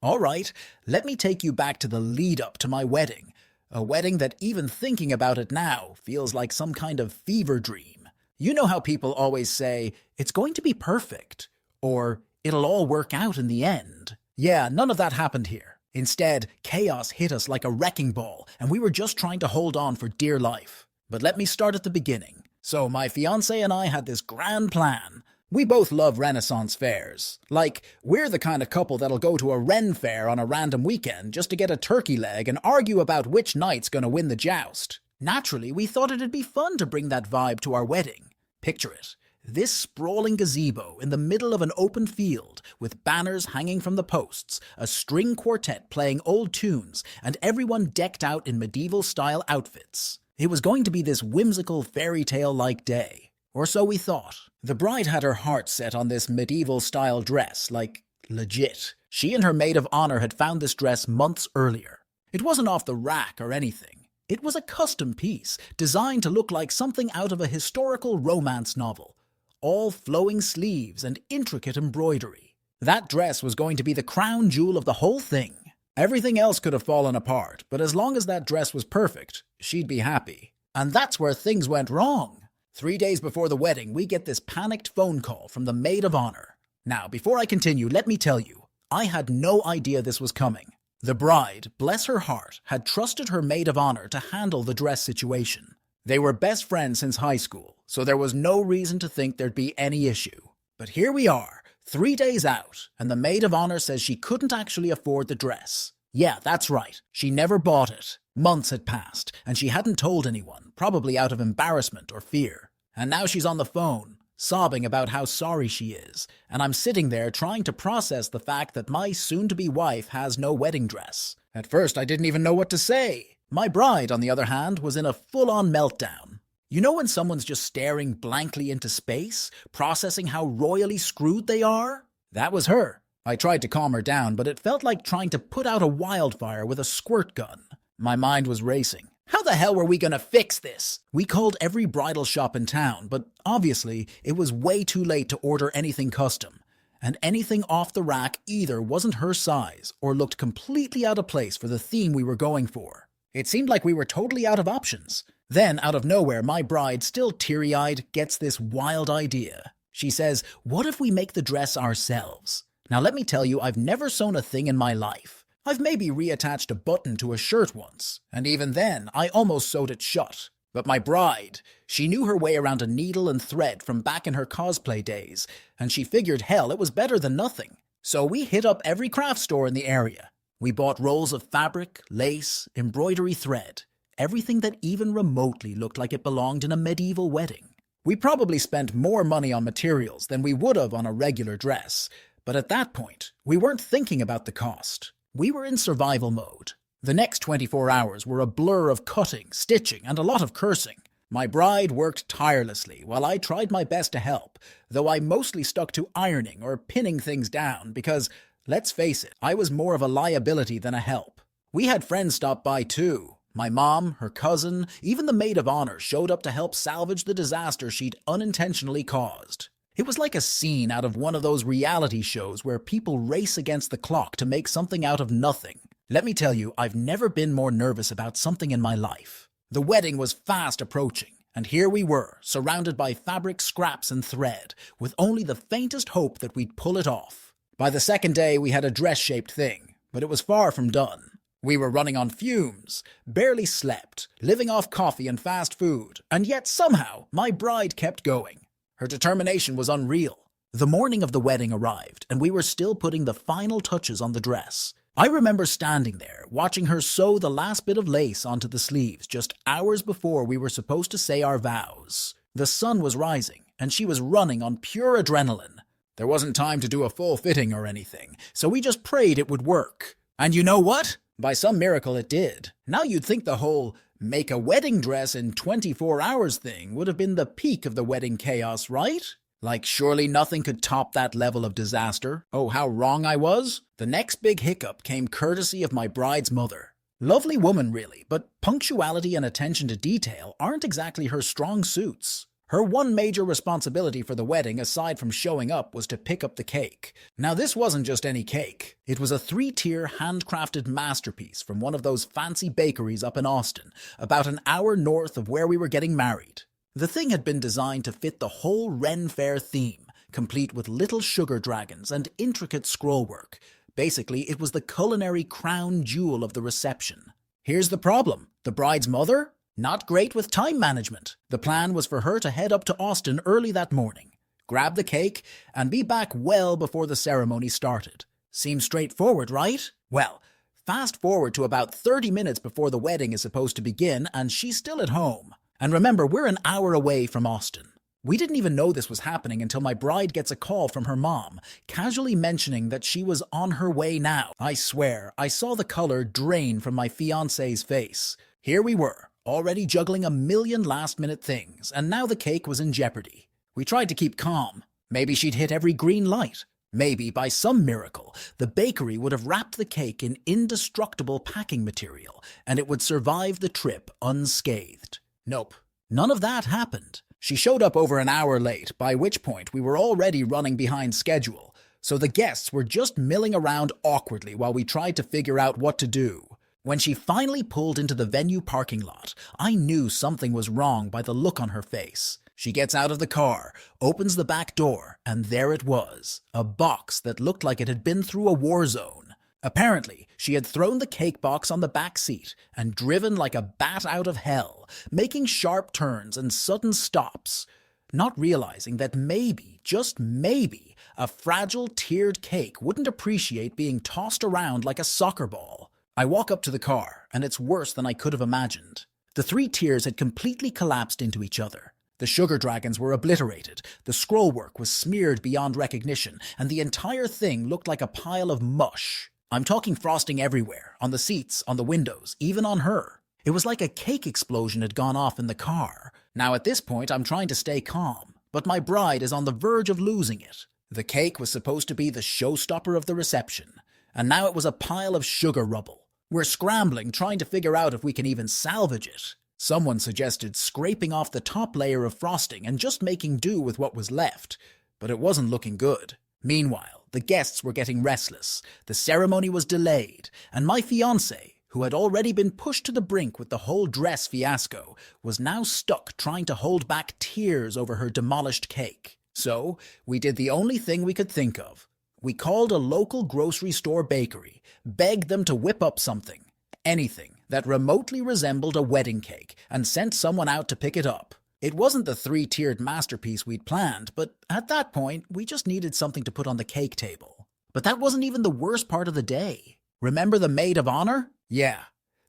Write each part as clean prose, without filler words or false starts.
All right, let me take you back to the lead up to my wedding. A wedding that even thinking about it now feels like some kind of fever dream. You know how people always say, it's going to be perfect, or it'll all work out in the end. Yeah, none of that happened here. Instead, chaos hit us like a wrecking ball, and we were just trying to hold on for dear life. But let me start at the beginning. So my fiancé and I had this grand plan. We both love Renaissance fairs. Like, we're the kind of couple that'll go to a Ren fair on a random weekend just to get a turkey leg and argue about which knight's gonna win the joust. Naturally, we thought it'd be fun to bring that vibe to our wedding. Picture it. This sprawling gazebo in the middle of an open field, with banners hanging from the posts, a string quartet playing old tunes, and everyone decked out in medieval-style outfits. It was going to be this whimsical fairy tale-like day. Or so we thought. The bride had her heart set on this medieval-style dress, like, legit. She and her maid of honor had found this dress months earlier. It wasn't off the rack or anything. It was a custom piece, designed to look like something out of a historical romance novel. All flowing sleeves and intricate embroidery. That dress was going to be the crown jewel of the whole thing. Everything else could have fallen apart, but as long as that dress was perfect, she'd be happy. And that's where things went wrong. 3 days before the wedding, we get this panicked phone call from the maid of honor. Now, before I continue, let me tell you, I had no idea this was coming. The bride, bless her heart, had trusted her maid of honor to handle the dress situation. They were best friends since high school, so there was no reason to think there'd be any issue. But here we are, 3 days out, and the maid of honor says she couldn't actually afford the dress. Yeah, that's right, she never bought it. Months had passed, and she hadn't told anyone, probably out of embarrassment or fear. And now she's on the phone, sobbing about how sorry she is, and I'm sitting there trying to process the fact that my soon-to-be wife has no wedding dress. At first, I didn't even know what to say. My bride, on the other hand, was in a full-on meltdown. You know when someone's just staring blankly into space, processing how royally screwed they are? That was her. I tried to calm her down, but it felt like trying to put out a wildfire with a squirt gun. My mind was racing. How the hell were we gonna fix this? We called every bridal shop in town, but obviously it was way too late to order anything custom. And anything off the rack either wasn't her size or looked completely out of place for the theme we were going for. It seemed like we were totally out of options. Then, out of nowhere, my bride, still teary-eyed, gets this wild idea. She says, what if we make the dress ourselves? Now let me tell you, I've never sewn a thing in my life. I've maybe reattached a button to a shirt once, and even then, I almost sewed it shut. But my bride, she knew her way around a needle and thread from back in her cosplay days, and she figured, hell, it was better than nothing. So we hit up every craft store in the area. We bought rolls of fabric, lace, embroidery thread, everything that even remotely looked like it belonged in a medieval wedding. We probably spent more money on materials than we would have on a regular dress, but at that point, we weren't thinking about the cost. We were in survival mode. The next 24 hours were a blur of cutting, stitching, and a lot of cursing. My bride worked tirelessly while I tried my best to help, though I mostly stuck to ironing or pinning things down because, let's face it, I was more of a liability than a help. We had friends stop by too. My mom, her cousin, even the maid of honor showed up to help salvage the disaster she'd unintentionally caused. It was like a scene out of one of those reality shows where people race against the clock to make something out of nothing. Let me tell you, I've never been more nervous about something in my life. The wedding was fast approaching, and here we were, surrounded by fabric scraps and thread, with only the faintest hope that we'd pull it off. By the second day, we had a dress-shaped thing, but it was far from done. We were running on fumes, barely slept, living off coffee and fast food, and yet somehow my bride kept going. Her determination was unreal. The morning of the wedding arrived, and we were still putting the final touches on the dress. I remember standing there, watching her sew the last bit of lace onto the sleeves just hours before we were supposed to say our vows. The sun was rising, and she was running on pure adrenaline. There wasn't time to do a full fitting or anything, so we just prayed it would work. And you know what? By some miracle it did. Now you'd think the whole make a wedding dress in 24 hours thing would have been the peak of the wedding chaos, right? Like, surely nothing could top that level of disaster. Oh, how wrong I was. The next big hiccup came courtesy of my bride's mother. Lovely woman, really, but punctuality and attention to detail aren't exactly her strong suits. Her one major responsibility for the wedding, aside from showing up, was to pick up the cake. Now, this wasn't just any cake. It was a 3-tier handcrafted masterpiece from one of those fancy bakeries up in Austin, about an hour north of where we were getting married. The thing had been designed to fit the whole Ren Fair theme, complete with little sugar dragons and intricate scrollwork. Basically, it was the culinary crown jewel of the reception. Here's the problem. The bride's mother? Not great with time management. The plan was for her to head up to Austin early that morning, grab the cake, and be back well before the ceremony started. Seems straightforward, right? Well, fast forward to about 30 minutes before the wedding is supposed to begin, and she's still at home. And remember, we're an hour away from Austin. We didn't even know this was happening until my bride gets a call from her mom, casually mentioning that she was on her way now. I swear, I saw the color drain from my fiancé's face. Here we were, already juggling a million last-minute things, and now the cake was in jeopardy. We tried to keep calm. Maybe she'd hit every green light. Maybe, by some miracle, the bakery would have wrapped the cake in indestructible packing material, and it would survive the trip unscathed. Nope, none of that happened. She showed up over an hour late, by which point we were already running behind schedule, so the guests were just milling around awkwardly while we tried to figure out what to do. When she finally pulled into the venue parking lot, I knew something was wrong by the look on her face. She gets out of the car, opens the back door, and there it was, a box that looked like it had been through a war zone. Apparently, she had thrown the cake box on the back seat and driven like a bat out of hell, making sharp turns and sudden stops, not realizing that maybe, just maybe, a fragile tiered cake wouldn't appreciate being tossed around like a soccer ball. I walk up to the car, and it's worse than I could have imagined. The 3 tiers had completely collapsed into each other. The sugar dragons were obliterated, the scrollwork was smeared beyond recognition, and the entire thing looked like a pile of mush. I'm talking frosting everywhere, on the seats, on the windows, even on her. It was like a cake explosion had gone off in the car. Now at this point I'm trying to stay calm, but my bride is on the verge of losing it. The cake was supposed to be the showstopper of the reception, and now it was a pile of sugar rubble. We're scrambling, trying to figure out if we can even salvage it. Someone suggested scraping off the top layer of frosting and just making do with what was left, but it wasn't looking good. Meanwhile, the guests were getting restless, the ceremony was delayed, and my fiancé, who had already been pushed to the brink with the whole dress fiasco, was now stuck trying to hold back tears over her demolished cake. So, we did the only thing we could think of. We called a local grocery store bakery, begged them to whip up something, anything, that remotely resembled a wedding cake, and sent someone out to pick it up. It wasn't the 3-tiered masterpiece we'd planned, but at that point, we just needed something to put on the cake table. But that wasn't even the worst part of the day. Remember the maid of honor? Yeah,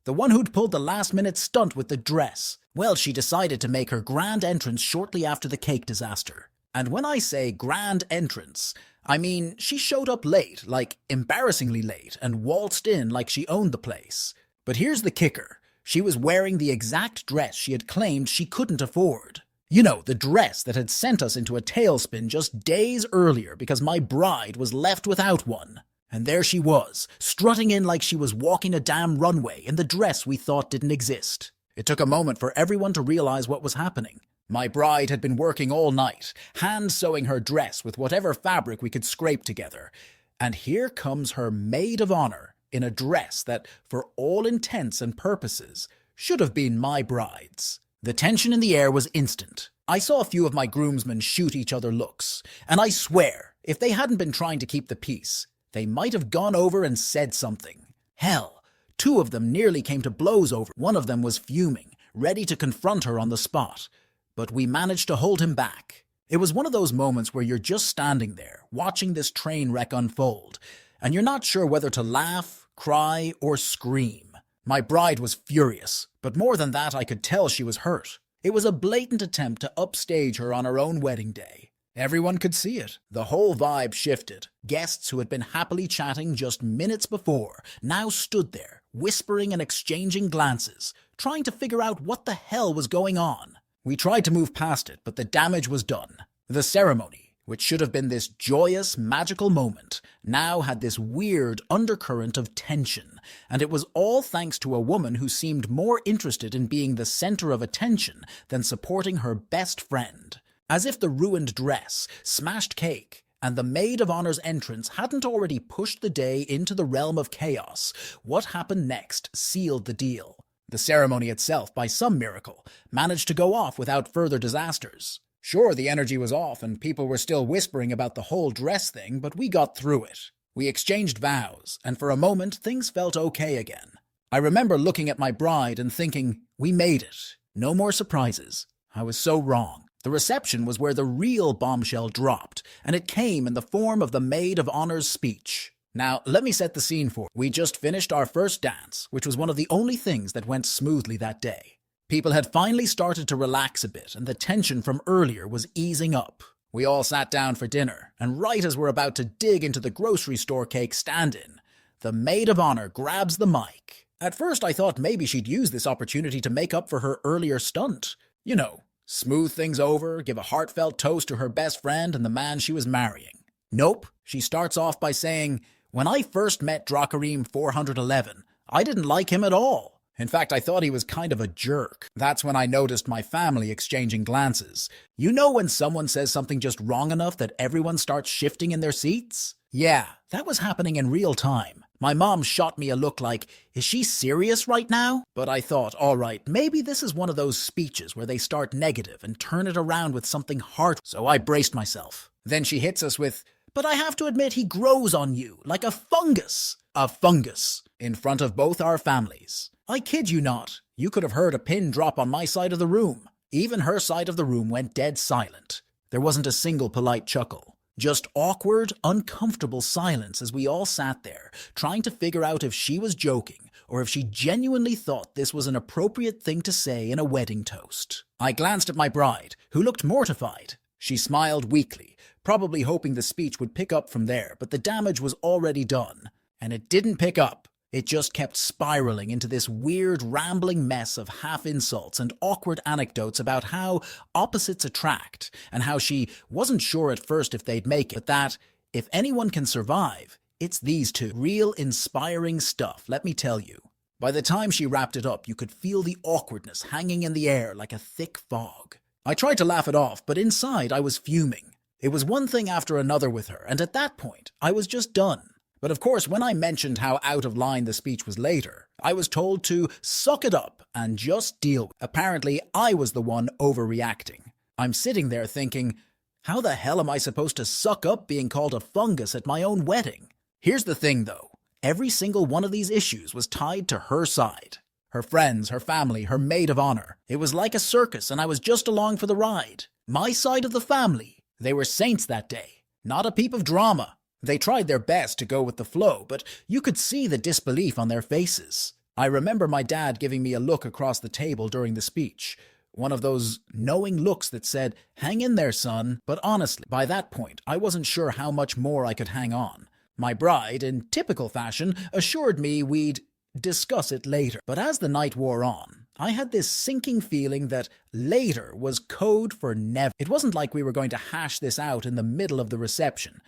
the one who'd pulled the last-minute stunt with the dress. Well, she decided to make her grand entrance shortly after the cake disaster. And when I say grand entrance, I mean she showed up late, like embarrassingly late, and waltzed in like she owned the place. But here's the kicker. She was wearing the exact dress she had claimed she couldn't afford. You know, the dress that had sent us into a tailspin just days earlier because my bride was left without one. And there she was, strutting in like she was walking a damn runway in the dress we thought didn't exist. It took a moment for everyone to realize what was happening. My bride had been working all night, hand-sewing her dress with whatever fabric we could scrape together. And here comes her maid of honor in a dress that, for all intents and purposes, should have been my bride's. The tension in the air was instant. I saw a few of my groomsmen shoot each other looks, and I swear, if they hadn't been trying to keep the peace, they might have gone over and said something. Hell, 2 of them nearly came to blows over. One of them was fuming, ready to confront her on the spot. But we managed to hold him back. It was one of those moments where you're just standing there, watching this train wreck unfold, and you're not sure whether to laugh, cry, or scream. My bride was furious, but more than that, I could tell she was hurt. It was a blatant attempt to upstage her on her own wedding day. Everyone could see it. The whole vibe shifted. Guests who had been happily chatting just minutes before now stood there, whispering and exchanging glances, trying to figure out what the hell was going on. We tried to move past it, but the damage was done. The ceremony, which should have been this joyous, magical moment, now had this weird undercurrent of tension, and it was all thanks to a woman who seemed more interested in being the center of attention than supporting her best friend. As if the ruined dress, smashed cake, and the maid of honor's entrance hadn't already pushed the day into the realm of chaos, what happened next sealed the deal. The ceremony itself, by some miracle, managed to go off without further disasters. Sure, the energy was off and people were still whispering about the whole dress thing, but we got through it. We exchanged vows, and for a moment things felt okay again. I remember looking at my bride and thinking, we made it. No more surprises. I was so wrong. The reception was where the real bombshell dropped, and it came in the form of the maid of honor's speech. Now, let me set the scene for you. We just finished our first dance, which was one of the only things that went smoothly that day. People had finally started to relax a bit, and the tension from earlier was easing up. We all sat down for dinner, and right as we're about to dig into the grocery store cake stand-in, the maid of honor grabs the mic. At first I thought maybe she'd use this opportunity to make up for her earlier stunt. You know, smooth things over, give a heartfelt toast to her best friend and the man she was marrying. Nope, she starts off by saying, "When I first met Drakarim 411, I didn't like him at all. In fact, I thought he was kind of a jerk." That's when I noticed my family exchanging glances. You know when someone says something just wrong enough that everyone starts shifting in their seats? Yeah, that was happening in real time. My mom shot me a look like, is she serious right now? But I thought, all right, maybe this is one of those speeches where they start negative and turn it around with something heart. So I braced myself. Then she hits us with, "But I have to admit he grows on you, like a fungus." A fungus. In front of both our families. I kid you not. You could have heard a pin drop on my side of the room. Even her side of the room went dead silent. There wasn't a single polite chuckle. Just awkward, uncomfortable silence as we all sat there, trying to figure out if she was joking or if she genuinely thought this was an appropriate thing to say in a wedding toast. I glanced at my bride, who looked mortified. She smiled weakly, probably hoping the speech would pick up from there, but the damage was already done. And it didn't pick up. It just kept spiraling into this weird, rambling mess of half-insults and awkward anecdotes about how opposites attract, and how she wasn't sure at first if they'd make it, but that, if anyone can survive, it's these two. Real inspiring stuff, let me tell you. By the time she wrapped it up, you could feel the awkwardness hanging in the air like a thick fog. I tried to laugh it off, but inside I was fuming. It was one thing after another with her, and at that point, I was just done. But of course, when I mentioned how out of line the speech was later, I was told to suck it up and just deal with it. Apparently, I was the one overreacting. I'm sitting there thinking, how the hell am I supposed to suck up being called a fungus at my own wedding? Here's the thing, though. Every single one of these issues was tied to her side. Her friends, her family, her maid of honor. It was like a circus, and I was just along for the ride. My side of the family. They were saints that day. Not a peep of drama. They tried their best to go with the flow, but you could see the disbelief on their faces. I remember my dad giving me a look across the table during the speech. One of those knowing looks that said, "Hang in there, son." But honestly, by that point, I wasn't sure how much more I could hang on. My bride, in typical fashion, assured me we'd discuss it later. But as the night wore on, I had this sinking feeling that later was code for never. It wasn't like we were going to hash this out in the middle of the reception.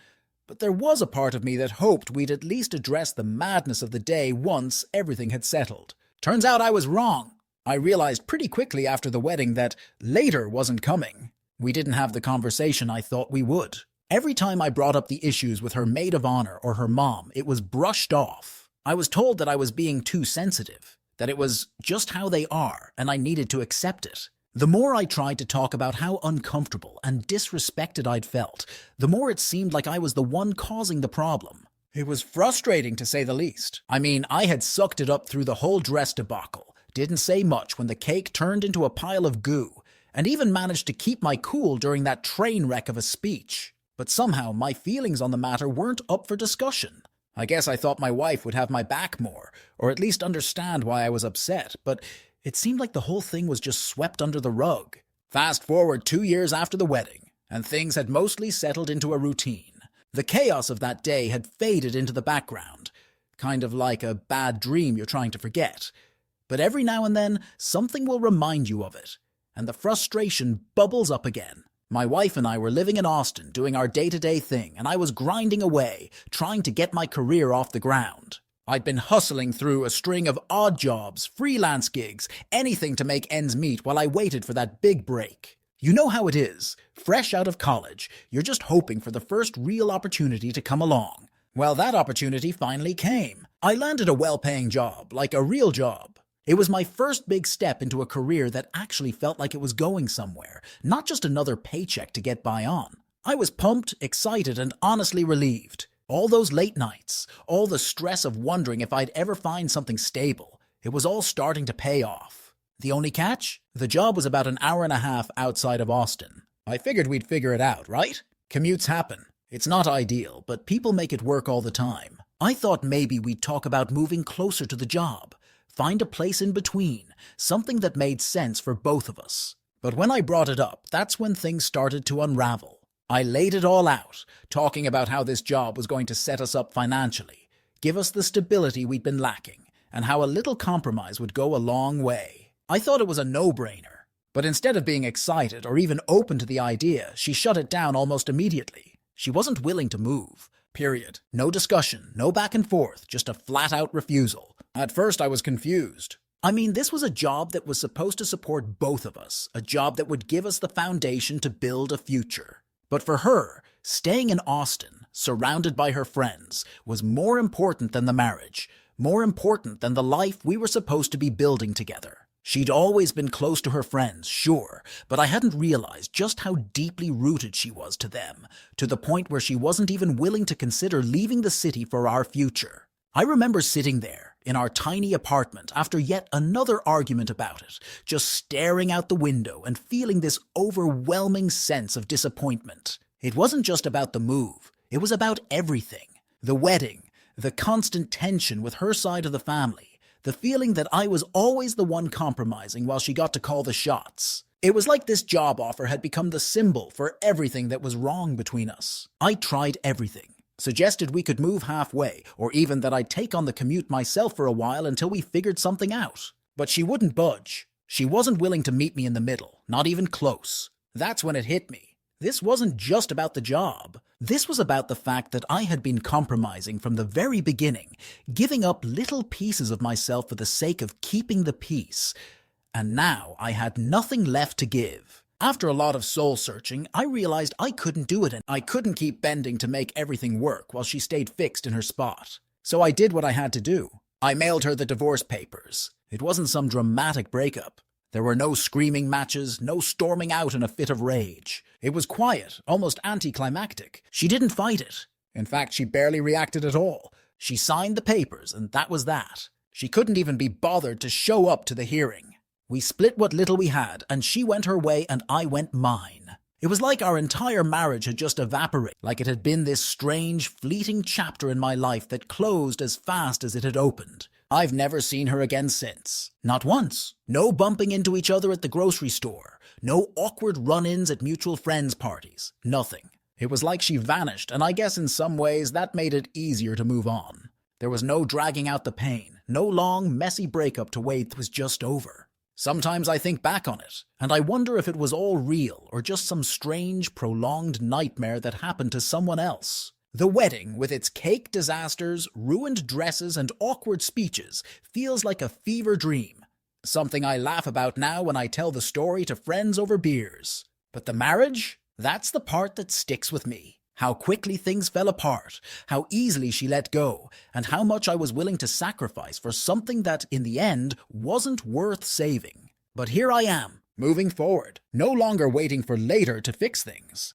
But there was a part of me that hoped we'd at least address the madness of the day once everything had settled. Turns out I was wrong. I realized pretty quickly after the wedding that later wasn't coming. We didn't have the conversation I thought we would. Every time I brought up the issues with her maid of honor or her mom, it was brushed off. I was told that I was being too sensitive, that it was just how they are, and I needed to accept it. The more I tried to talk about how uncomfortable and disrespected I'd felt, the more it seemed like I was the one causing the problem. It was frustrating, to say the least. I mean, I had sucked it up through the whole dress debacle, didn't say much when the cake turned into a pile of goo, and even managed to keep my cool during that train wreck of a speech. But somehow my feelings on the matter weren't up for discussion. I guess I thought my wife would have my back more, or at least understand why I was upset, but it seemed like the whole thing was just swept under the rug. Fast forward 2 years after the wedding, and things had mostly settled into a routine. The chaos of that day had faded into the background, kind of like a bad dream you're trying to forget. But every now and then, something will remind you of it, and the frustration bubbles up again. My wife and I were living in Austin, doing our day-to-day thing, and I was grinding away, trying to get my career off the ground. I'd been hustling through a string of odd jobs, freelance gigs, anything to make ends meet while I waited for that big break. You know how it is. Fresh out of college, you're just hoping for the first real opportunity to come along. Well, that opportunity finally came. I landed a well-paying job, like a real job. It was my first big step into a career that actually felt like it was going somewhere, not just another paycheck to get by on. I was pumped, excited, and honestly relieved. All those late nights, all the stress of wondering if I'd ever find something stable, it was all starting to pay off. The only catch? The job was about an hour and a half outside of Austin. I figured we'd figure it out, right? Commutes happen. It's not ideal, but people make it work all the time. I thought maybe we'd talk about moving closer to the job, find a place in between, something that made sense for both of us. But when I brought it up, that's when things started to unravel. I laid it all out, talking about how this job was going to set us up financially, give us the stability we'd been lacking, and how a little compromise would go a long way. I thought it was a no-brainer. But instead of being excited or even open to the idea, she shut it down almost immediately. She wasn't willing to move. Period. No discussion, no back and forth, just a flat-out refusal. At first I was confused. I mean, this was a job that was supposed to support both of us, a job that would give us the foundation to build a future. But for her, staying in Austin, surrounded by her friends, was more important than the marriage, more important than the life we were supposed to be building together. She'd always been close to her friends, sure, but I hadn't realized just how deeply rooted she was to them, to the point where she wasn't even willing to consider leaving the city for our future. I remember sitting there, in our tiny apartment, after yet another argument about it, just staring out the window and feeling this overwhelming sense of disappointment. It wasn't just about the move, it was about everything. The wedding, the constant tension with her side of the family, the feeling that I was always the one compromising while she got to call the shots. It was like this job offer had become the symbol for everything that was wrong between us. I tried everything. Suggested we could move halfway, or even that I'd take on the commute myself for a while until we figured something out. But she wouldn't budge. She wasn't willing to meet me in the middle, not even close. That's when it hit me. This wasn't just about the job. This was about the fact that I had been compromising from the very beginning, giving up little pieces of myself for the sake of keeping the peace. And now I had nothing left to give. After a lot of soul-searching, I realized I couldn't do it and I couldn't keep bending to make everything work while she stayed fixed in her spot. So I did what I had to do. I mailed her the divorce papers. It wasn't some dramatic breakup. There were no screaming matches, no storming out in a fit of rage. It was quiet, almost anticlimactic. She didn't fight it. In fact, she barely reacted at all. She signed the papers, and that was that. She couldn't even be bothered to show up to the hearing. We split what little we had, and she went her way and I went mine. It was like our entire marriage had just evaporated, like it had been this strange, fleeting chapter in my life that closed as fast as it had opened. I've never seen her again since. Not once. No bumping into each other at the grocery store. No awkward run-ins at mutual friends' parties. Nothing. It was like she vanished, and I guess in some ways that made it easier to move on. There was no dragging out the pain, no long, messy breakup to wait was just over. Sometimes I think back on it, and I wonder if it was all real or just some strange, prolonged nightmare that happened to someone else. The wedding, with its cake disasters, ruined dresses, and awkward speeches, feels like a fever dream. Something I laugh about now when I tell the story to friends over beers. But the marriage? That's the part that sticks with me. How quickly things fell apart, how easily she let go, and how much I was willing to sacrifice for something that, in the end, wasn't worth saving. But here I am, moving forward, no longer waiting for later to fix things.